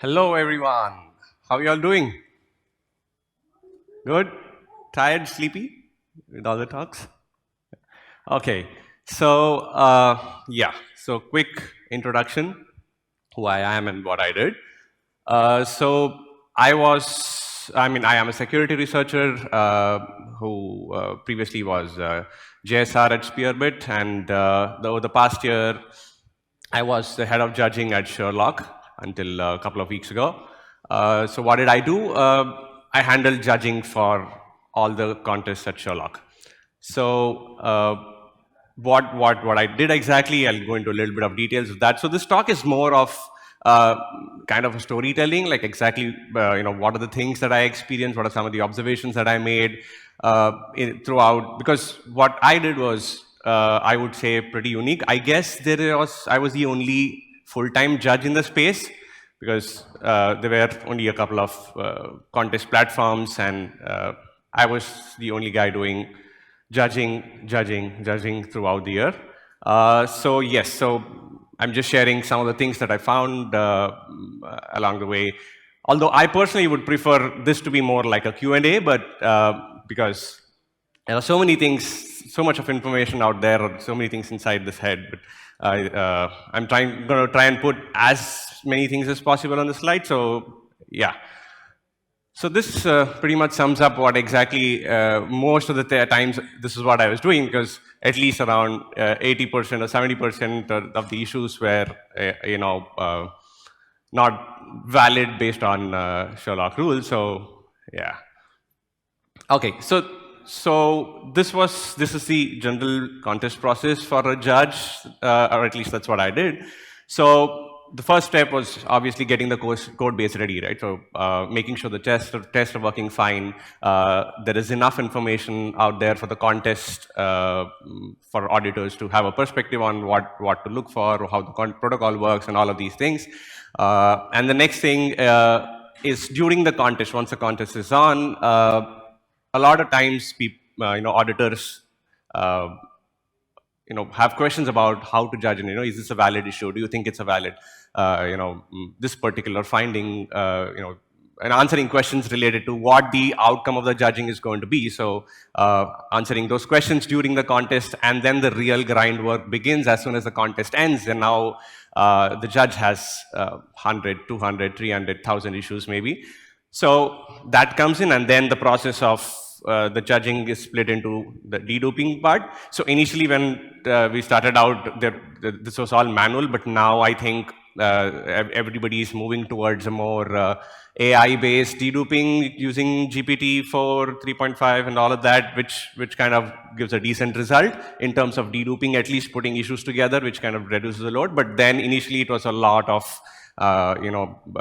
Hello, everyone. How you all doing? Good? Tired? Sleepy? With all the talks? Okay. So quick introduction, who I am and what I did. So I am a security researcher who previously was JSR at Spearbit, and over the past year, I was the head of judging at Sherlock until a couple of weeks ago. So what did I do? I handled judging for all the contests at Sherlock. So what I did exactly, I'll go into a little bit of details of that. So this talk is more of kind of a storytelling, like exactly what are the things that I experienced, what are some of the observations that I made throughout. Because what I did was, I would say, pretty unique. I guess I was the only full-time judge in the space because there were only a couple of contest platforms, and I was the only guy doing judging throughout the year. So yes, so I'm just sharing some of the things that I found along the way. Although I personally would prefer this to be more like a Q&A, but because there are so many things, so much of information out there, so many things inside this head. But I'm going to try and put as many things as possible on the slide. So yeah. So this pretty much sums up what exactly most of the times this is what I was doing, because at least around 80% or 70% of the issues were, not valid based on Sherlock rules. So yeah. Okay. So this is the general contest process for a judge, or at least that's what I did. So the first step was obviously getting the code base ready, right? So making sure the tests are working fine. There is enough information out there for the contest for auditors to have a perspective on what to look for, or how the protocol works, and all of these things. And the next thing is during the contest, once the contest is on, a lot of times auditors have questions about how to judge, and is this a valid issue? Do you think it's a valid, this particular finding, and answering questions related to what the outcome of the judging is going to be. So answering those questions during the contest, and then the real grind work begins as soon as the contest ends. And now the judge has 100, 200, 300,000 issues maybe. So that comes in, and then the process of the judging is split into the deduping part. So initially when we started out, this was all manual, but now I think everybody is moving towards a more AI-based deduping using GPT-4, 3.5 and all of that, which kind of gives a decent result in terms of deduping, at least putting issues together, which kind of reduces the load. But then initially it was a lot of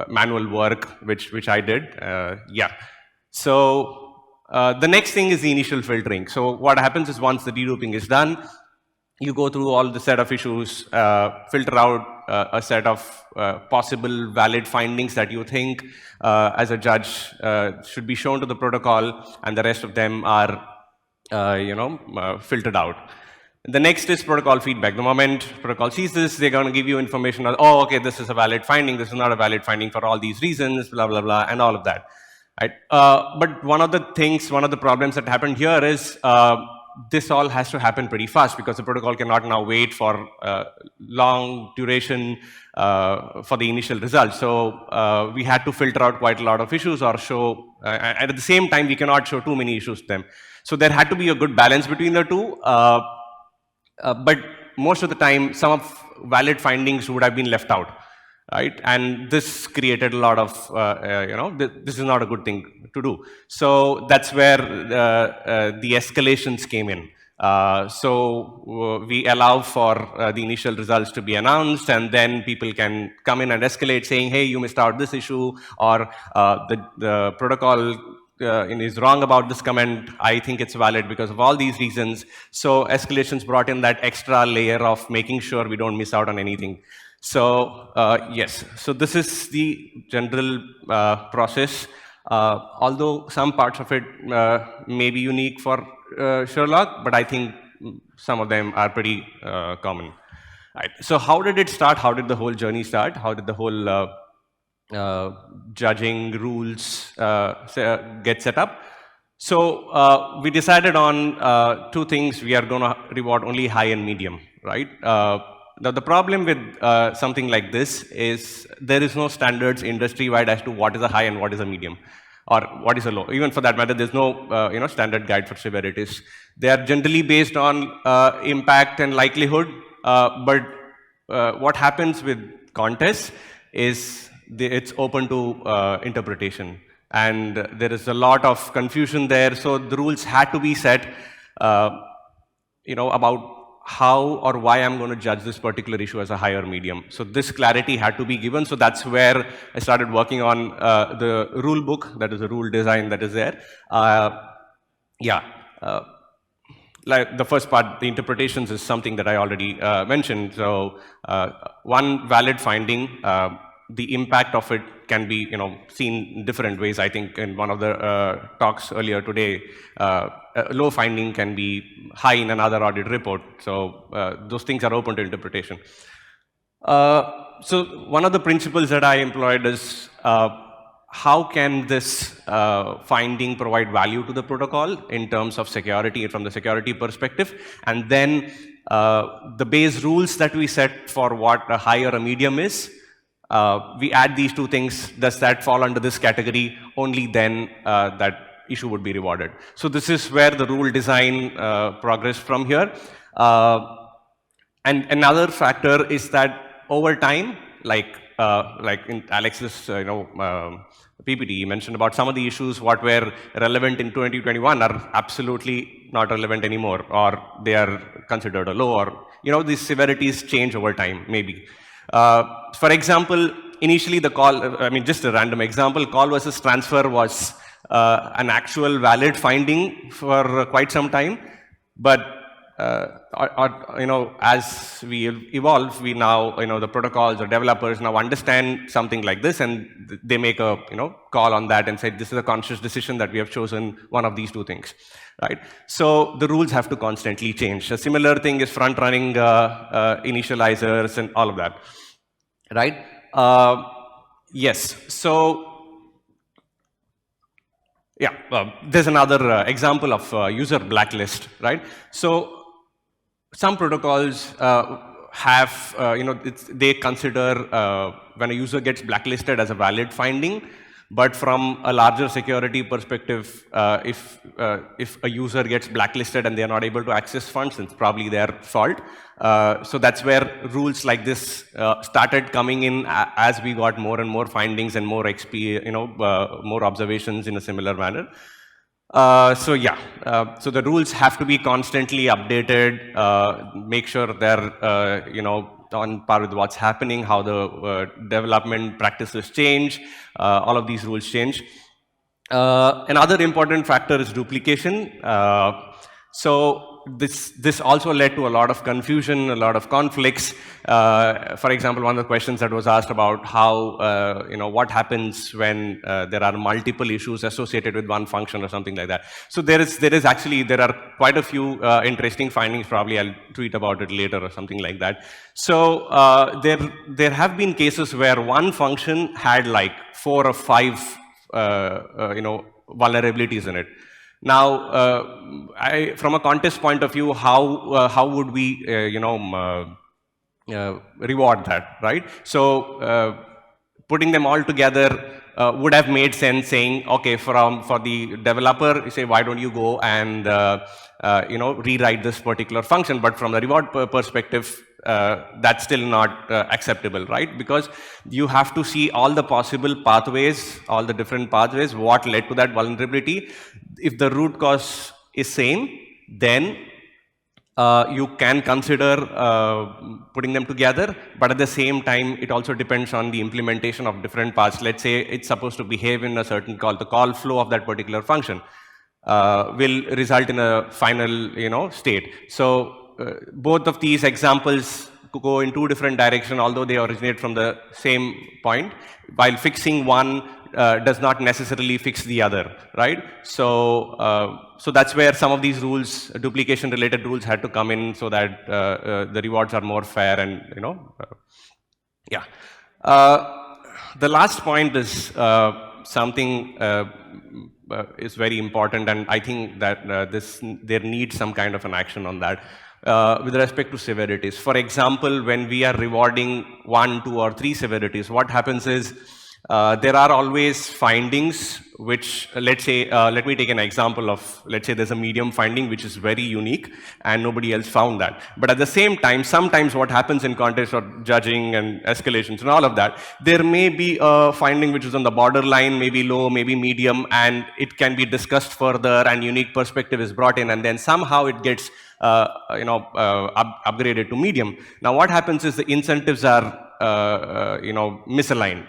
manual work, which I did. Yeah. So the next thing is the initial filtering. So what happens is once the deduping is done, you go through all the set of issues, filter out a set of possible valid findings that you think as a judge should be shown to the protocol, and the rest of them are filtered out. The next is protocol feedback. The moment protocol sees this, they're going to give you information on, oh, okay, this is a valid finding, this is not a valid finding for all these reasons, blah, blah, blah, and all of that. Right? But one of the problems that happened here is this all has to happen pretty fast, because the protocol cannot now wait for long duration for the initial results. So we had to filter out quite a lot of issues, or show, and at the same time, we cannot show too many issues to them. So there had to be a good balance between the two. But most of the time, some of valid findings would have been left out, right? And this created a lot of, this is not a good thing to do. So that's where the escalations came in. So we allow for the initial results to be announced, and then people can come in and escalate, saying, hey, you missed out this issue, or the protocol is wrong about this comment. I think it's valid because of all these reasons. So escalations brought in that extra layer of making sure we don't miss out on anything. So yes, so this is the general process. Although some parts of it may be unique for Sherlock, but I think some of them are pretty common. Right. So how did it start? How did the whole journey start? How did the whole judging rules get set up. So we decided on two things. We are going to reward only high and medium, right? Now the problem with something like this is there is no standards industry-wide as to what is a high and what is a medium, or what is a low. Even for that matter, there's no standard guide for severities. They are generally based on impact and likelihood, but what happens with contests is it's open to interpretation. And there is a lot of confusion there. So the rules had to be set, about how or why I'm going to judge this particular issue as a high or medium. So this clarity had to be given. So that's where I started working on the rule book. That is a rule design that is there. Like the first part, the interpretations is something that I already mentioned. So one valid finding, the impact of it can be seen in different ways. I think in one of the talks earlier today, a low finding can be high in another audit report. So those things are open to interpretation. So one of the principles that I employed is how can this finding provide value to the protocol in terms of security, from the security perspective, and then the base rules that we set for what a high or a medium is, we add these two things. Does that fall under this category? Only then that issue would be rewarded. So this is where the rule design progressed from here. And another factor is that over time, like in Alex's PPT, he mentioned about some of the issues what were relevant in 2021 are absolutely not relevant anymore, or they are considered a low, or these severities change over time, maybe. For example, initially the call, just a random example, call versus transfer was an actual valid finding for quite some time, but as we evolve, we now, the protocols or developers now understand something like this, and they make a, call on that and say, this is a conscious decision that we have chosen one of these two things, right? So the rules have to constantly change. A similar thing is front-running initializers and all of that, right? Yes, so yeah, there's another example of user blacklist, right? So some protocols have, they consider when a user gets blacklisted as a valid finding, but from a larger security perspective, if a user gets blacklisted and they are not able to access funds, it's probably their fault. So that's where rules like this started coming in as we got more and more findings and more more observations in a similar manner. So the rules have to be constantly updated, make sure they're, on par with what's happening, how the development practices change, all of these rules change. Another important factor is duplication. So this also led to a lot of confusion, a lot of conflicts. For example, one of the questions that was asked about how, what happens when there are multiple issues associated with one function or something like that. So there are quite a few interesting findings. Probably I'll tweet about it later or something like that. So there have been cases where one function had like 4 or 5 vulnerabilities in it. Now, from a contest point of view, how would we, reward that, right? So, putting them all together would have made sense. Saying, okay, for the developer, you say, why don't you go and rewrite this particular function? But from the reward perspective, that's still not acceptable, right? Because you have to see all the possible pathways, all the different pathways, what led to that vulnerability. If the root cause is same, then you can consider putting them together, but at the same time, it also depends on the implementation of different parts. Let's say it's supposed to behave in a certain call. The call flow of that particular function will result in a final, state. So both of these examples go in 2 different directions, although they originate from the same point. While fixing one does not necessarily fix the other, right? So, so that's where some of these rules, duplication-related rules, had to come in so that the rewards are more fair and, The last point is something is very important, and I think that there needs some kind of an action on that. With respect to severities. For example, when we are rewarding 1, 2, or 3 severities, what happens is there are always findings which, let's say, let me take an example of, let's say there's a medium finding which is very unique and nobody else found that. But at the same time, sometimes what happens in context of judging and escalations and all of that, there may be a finding which is on the borderline, maybe low, maybe medium, and it can be discussed further and unique perspective is brought in, and then somehow it gets upgraded to medium. Now what happens is the incentives are misaligned.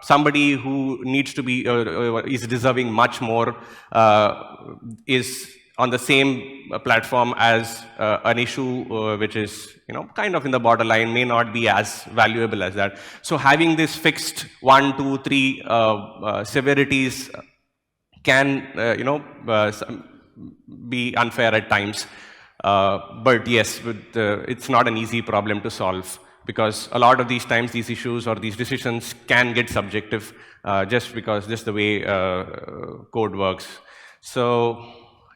Somebody who needs to be, is deserving much more, is on the same platform as an issue which is, kind of in the borderline, may not be as valuable as that. So having this fixed 1, 2, 3 severities can, be unfair at times. But yes, it's not an easy problem to solve, because a lot of these times these issues or these decisions can get subjective just the way code works. So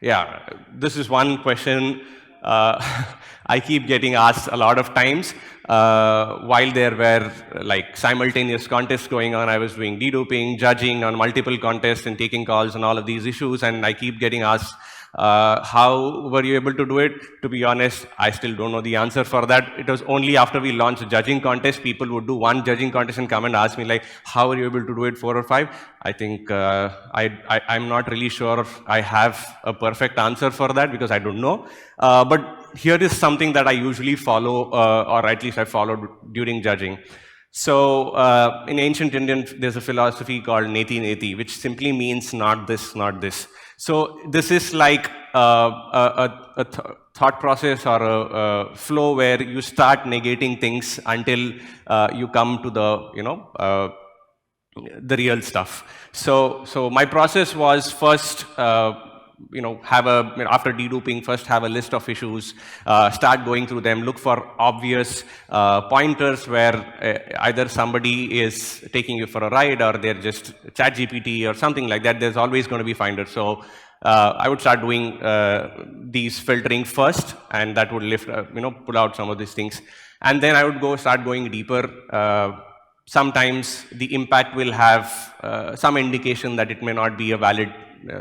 yeah, this is one question I keep getting asked a lot of times. While there were like simultaneous contests going on, I was doing deduping, judging on multiple contests and taking calls on all of these issues, and I keep getting asked, how were you able to do it? To be honest, I still don't know the answer for that. It was only after we launched a judging contest, people would do one judging contest and come and ask me like, how are you able to do it 4 or 5? I think I'm not really sure I have a perfect answer for that, because I don't know. But here is something that I usually follow, or at least I followed during judging. So in ancient Indian, there's a philosophy called neti neti, which simply means not this, not this. So this is like a thought process or a flow where you start negating things until you come to the, the real stuff. So my process was first, have after deduping, first have a list of issues, start going through them, look for obvious pointers where either somebody is taking you for a ride or they're just ChatGPT or something like that. There's always going to be finders. So I would start doing these filtering first, and that would lift, pull out some of these things. And then I would start going deeper. Sometimes the impact will have some indication that it may not be a valid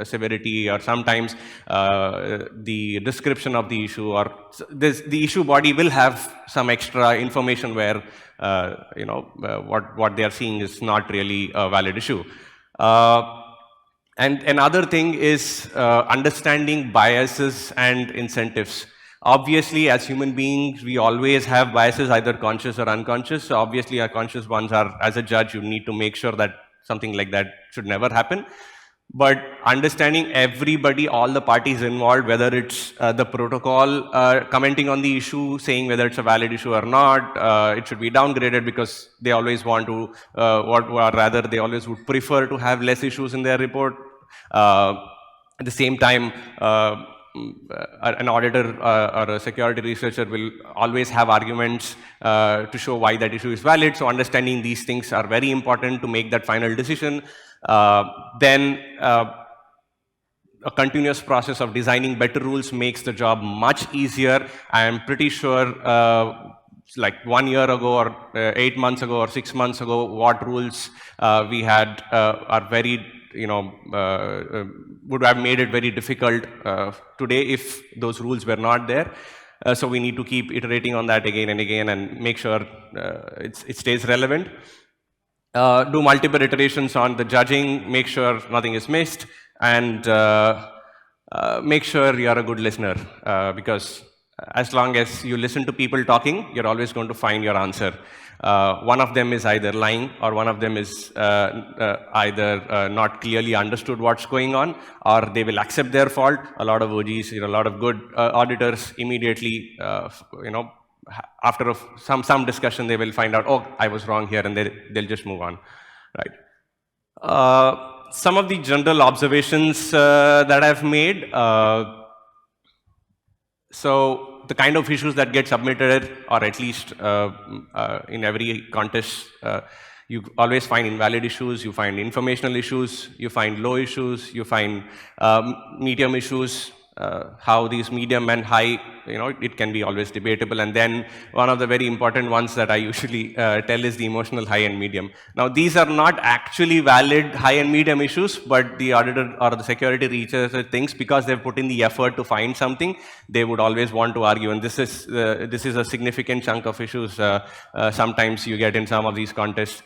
severity, or sometimes the description of the issue, or the issue body will have some extra information where what they are seeing is not really a valid issue. And another thing is understanding biases and incentives. Obviously, as human beings, we always have biases, either conscious or unconscious. So obviously, our conscious ones are, as a judge, you need to make sure that something like that should never happen. But understanding everybody, all the parties involved, whether it's the protocol commenting on the issue, saying whether it's a valid issue or not, it should be downgraded because they always want to, or rather they always would prefer to have less issues in their report. At the same time, an auditor or a security researcher will always have arguments to show why that issue is valid. So understanding these things are very important to make that final decision. Then a continuous process of designing better rules makes the job much easier. I am pretty sure like 1 year ago or 8 months ago or 6 months ago, what rules we had are very, would have made it very difficult today if those rules were not there. So we need to keep iterating on that again and again and make sure it stays relevant. Do multiple iterations on the judging, make sure nothing is missed, and make sure you are a good listener, because as long as you listen to people talking, you're always going to find your answer. One of them is either lying, or one of them is either not clearly understood what's going on, or they will accept their fault. A lot of OGs, a lot of good auditors immediately, after some discussion, they will find out, oh, I was wrong here, and they'll just move on, right? Some of the general observations that I've made. So the kind of issues that get submitted, or at least in every contest, You always find invalid issues, you find informational issues, you find low issues, you find medium issues. How these medium and high, it can be always debatable. And then one of the very important ones that I usually tell is the emotional high and medium. Now, these are not actually valid high and medium issues, but the auditor or the security researcher thinks because they've put in the effort to find something, they would always want to argue. And this is a significant chunk of issues sometimes you get in some of these contests,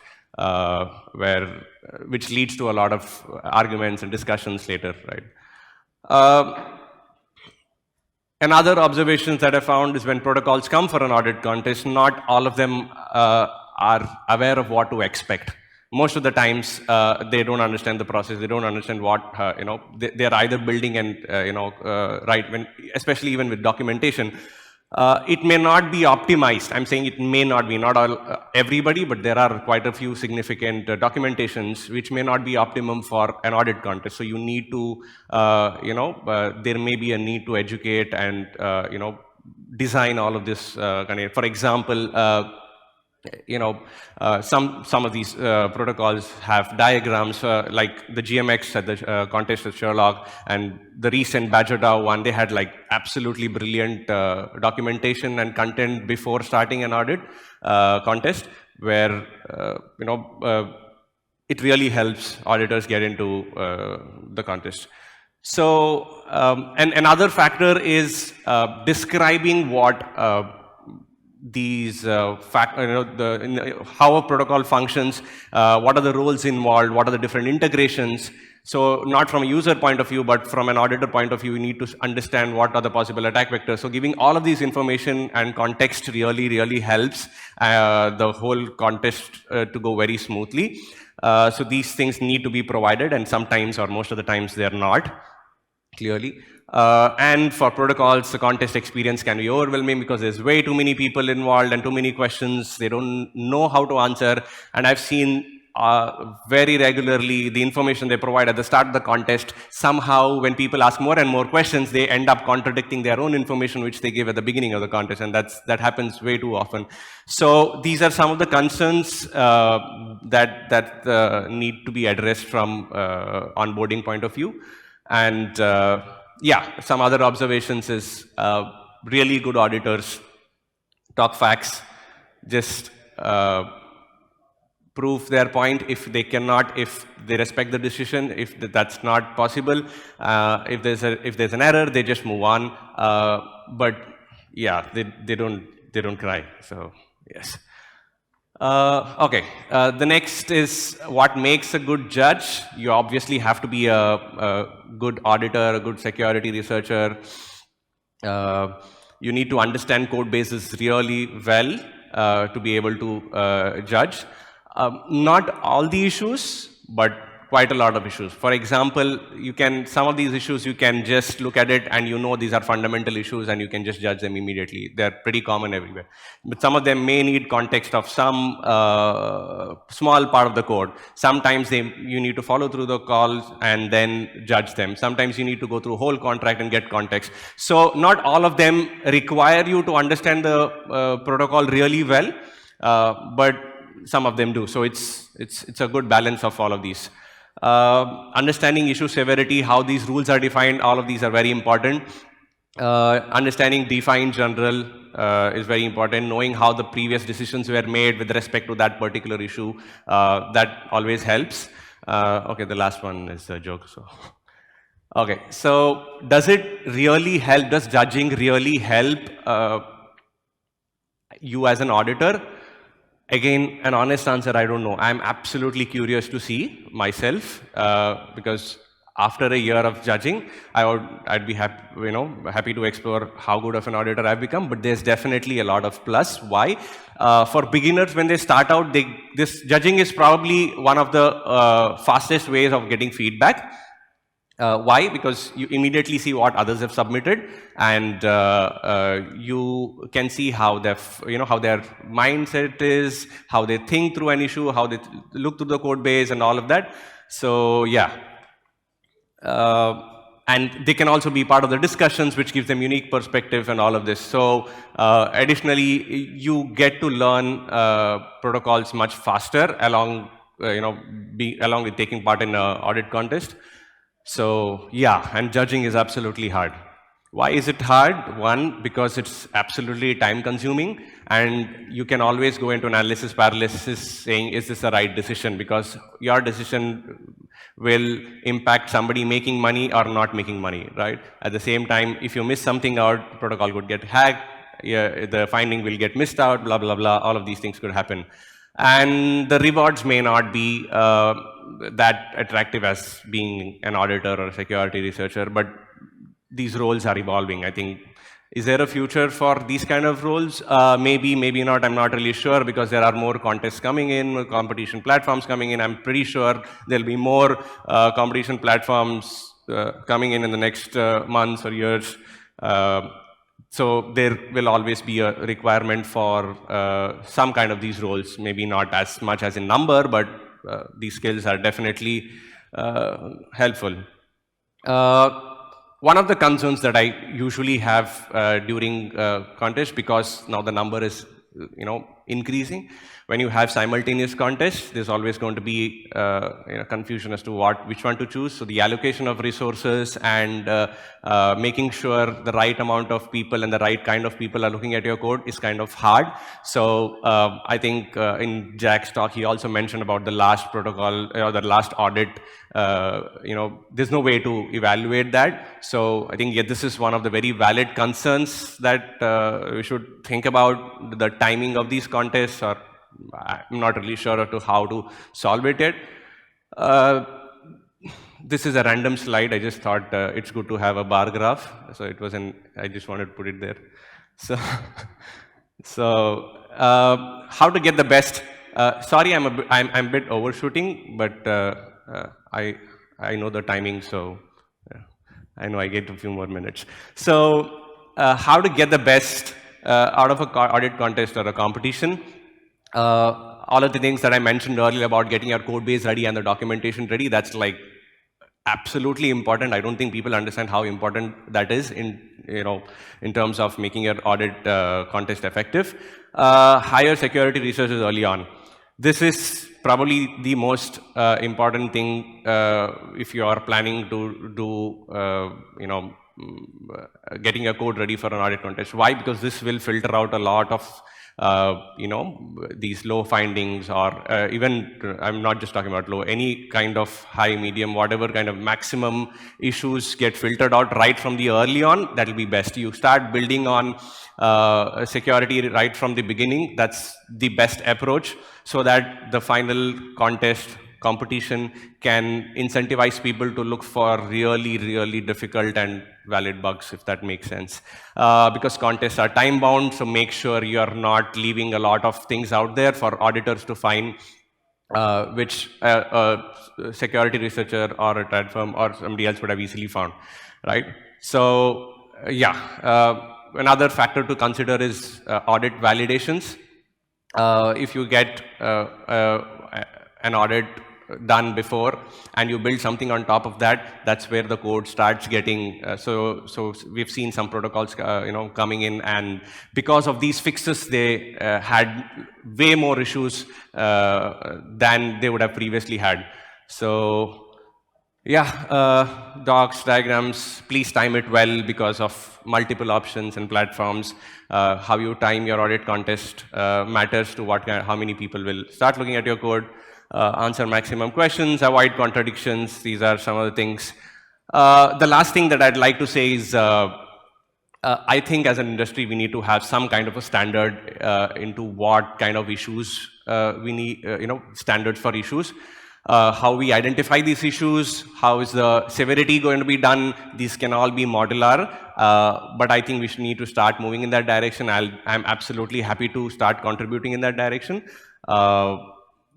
which leads to a lot of arguments and discussions later, right? Another observation that I found is when protocols come for an audit contest, not all of them are aware of what to expect. Most of the times, they don't understand the process. They don't understand what, they're either building and, especially even with documentation, it may not be optimized. I'm saying it may not be, not everybody, but there are quite a few significant documentations which may not be optimum for an audit contest. So you need to, there may be a need to educate and, design all of this. For example, some of these protocols have diagrams, like the GMX at the contest of Sherlock, and the recent Badger DAO one. They had like absolutely brilliant documentation and content before starting an audit contest, where it really helps auditors get into the contest. So, and another factor is describing what these how a protocol functions, what are the roles involved, what are the different integrations. So not from a user point of view, but from an auditor point of view, you need to understand what are the possible attack vectors. So giving all of these information and context really helps the whole contest to go very smoothly. So these things need to be provided, and sometimes or most of the times they're not, clearly. And for protocols, the contest experience can be overwhelming because there's way too many people involved and too many questions. They don't know how to answer. And I've seen very regularly the information they provide at the start of the contest, somehow when people ask more and more questions, they end up contradicting their own information which they give at the beginning of the contest, and that happens way too often. So these are some of the concerns that need to be addressed from onboarding point of view. And yeah, some other observations is really good auditors talk facts, just prove their point. If they cannot, if they respect the decision, if that's not possible, if there's an error, they just move on. But yeah, they don't cry. So yes. Okay, the next is what makes a good judge. You obviously have to be a good auditor, a good security researcher. You need to understand code bases really well to be able to judge. Not all the issues, but quite a lot of issues. For example, some of these issues you can just look at it and these are fundamental issues and you can just judge them immediately. They're pretty common everywhere. But some of them may need context of some small part of the code. Sometimes you need to follow through the calls and then judge them. Sometimes you need to go through whole contract and get context. So not all of them require you to understand the protocol really well, but some of them do. So it's a good balance of all of these. Understanding issue severity, how these rules are defined, all of these are very important. Understanding DeFi in general is very important. Knowing how the previous decisions were made with respect to that particular issue, that always helps. Okay, the last one is a joke. So, okay, so does it really help? Does judging really help you as an auditor? Again, an honest answer, I don't know. I'm absolutely curious to see myself because after a year of judging, I'd be happy to explore how good of an auditor I've become. But there's definitely a lot of plus. Why? For beginners, when they start out, this judging is probably one of the fastest ways of getting feedback. Why? Because you immediately see what others have submitted, and you can see how how their mindset is, how they think through an issue, how they look through the code base, and all of that. So yeah. and they can also be part of the discussions, which gives them unique perspective and all of this. So additionally, you get to learn protocols much faster along, along with taking part in an audit contest. So yeah, and judging is absolutely hard. Why is it hard? One, because it's absolutely time consuming, and you can always go into analysis paralysis saying, is this the right decision? Because your decision will impact somebody making money or not making money, right? At the same time, if you miss something out, protocol could get hacked, yeah, the finding will get missed out, blah, blah, blah, all of these things could happen. And the rewards may not be that attractive as being an auditor or a security researcher, but these roles are evolving. I think, is there a future for these kind of roles? Maybe, maybe not. I'm not really sure, because there are more contests coming in, competition platforms coming in. I'm pretty sure there'll be more competition platforms coming in the next months or years. So there will always be a requirement for some kind of these roles, maybe not as much as in number, but these skills are definitely helpful. One of the concerns that I usually have during contests, because now the number is increasing, when you have simultaneous contests, there's always going to be confusion as to which one to choose. So the allocation of resources and making sure the right amount of people and the right kind of people are looking at your code is kind of hard. So I think in Jack's talk, he also mentioned about the last protocol or the last audit. There's no way to evaluate that. So I think this is one of the very valid concerns that we should think about, the timing of these contests, or I'm not really sure as to how to solve it yet. This is a random slide. I just thought it's good to have a bar graph. So it was I just wanted to put it there. So, how to get the best? Sorry, I'm a bit overshooting, but I know the timing, so I know I get a few more minutes. So, how to get the best out of an audit contest or a competition? All of the things that I mentioned earlier about getting your code base ready and the documentation ready, that's like absolutely important. I don't think people understand how important that is in terms of making your audit contest effective. Hire security researchers early on. This is probably the most important thing if you are planning to do, getting your code ready for an audit contest. Why? Because this will filter out a lot of these low findings, or even, I'm not just talking about low, any kind of high, medium, whatever kind of maximum issues get filtered out right from the early on. That will be best. You start building on security right from the beginning. That's the best approach, so that the final competition can incentivize people to look for really, really difficult and valid bugs, if that makes sense. Because contests are time bound, so make sure you're not leaving a lot of things out there for auditors to find, which a security researcher or a trad firm or somebody else would have easily found, right? So another factor to consider is audit validations. If you get an audit done before and you build something on top of that, that's where the code starts getting so we've seen some protocols coming in, and because of these fixes they had way more issues than they would have previously had. So docs, diagrams, please time it well because of multiple options and platforms. How you time your audit contest matters to how many people will start looking at your code. Answer maximum questions, avoid contradictions. These are some of the things. The last thing that I'd like to say is, I think as an industry, we need to have some kind of a standard into what kind of issues we need, standards for issues. How we identify these issues, how is the severity going to be done, these can all be modular, but I think we should need to start moving in that direction. I'm absolutely happy to start contributing in that direction.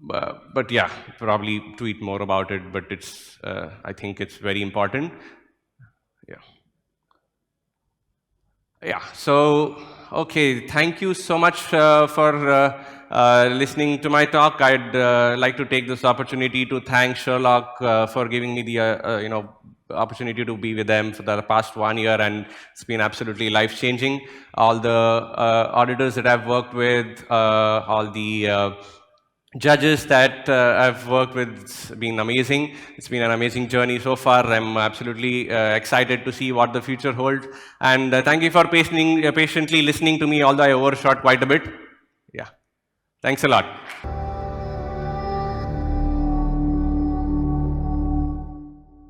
But yeah, probably tweet more about it, but it's, I think it's very important. So, okay, thank you so much for listening to my talk. I'd like to take this opportunity to thank Sherlock for giving me the opportunity to be with them for the past 1 year, and it's been absolutely life-changing. All the auditors that I've worked with, all the judges that I've worked with, it's been amazing. It's been an amazing journey so far. I'm absolutely excited to see what the future holds. And thank you for patiently listening to me, although I overshot quite a bit. Yeah. Thanks a lot.